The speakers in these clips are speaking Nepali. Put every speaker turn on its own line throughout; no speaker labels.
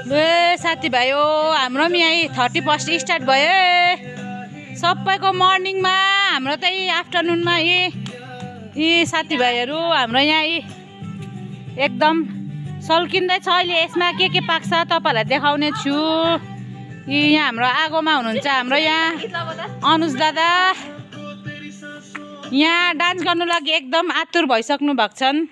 ए साथीभाइ हो हाम्रो पनि यहीँ 31 स्टार्ट भयो सबैको मर्निङमा हाम्रो त यी आफ्टरनुनमा यी साथीभाइहरू हाम्रो यहाँ एकदम सल्किँदैछ। अहिले यसमा के पाक्छ तपाईँहरूलाई देखाउने छु। यहाँ हाम्रो आगोमा हुनुहुन्छ हाम्रो यहाँ अनुज दादा यहाँ डान्स गर्नु लागि एकदम आतुर भइसक्नु भएको छन्।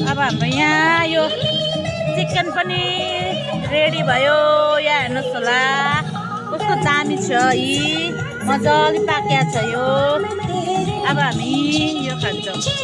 अब हाम्रो यहाँ यो चिकन पनि रेडी भयो। यहाँ हेर्नुहोस् होला कस्तो दामी छ, यी मजाले पाकेको छ यो। अब हामी यो खान्छौँ।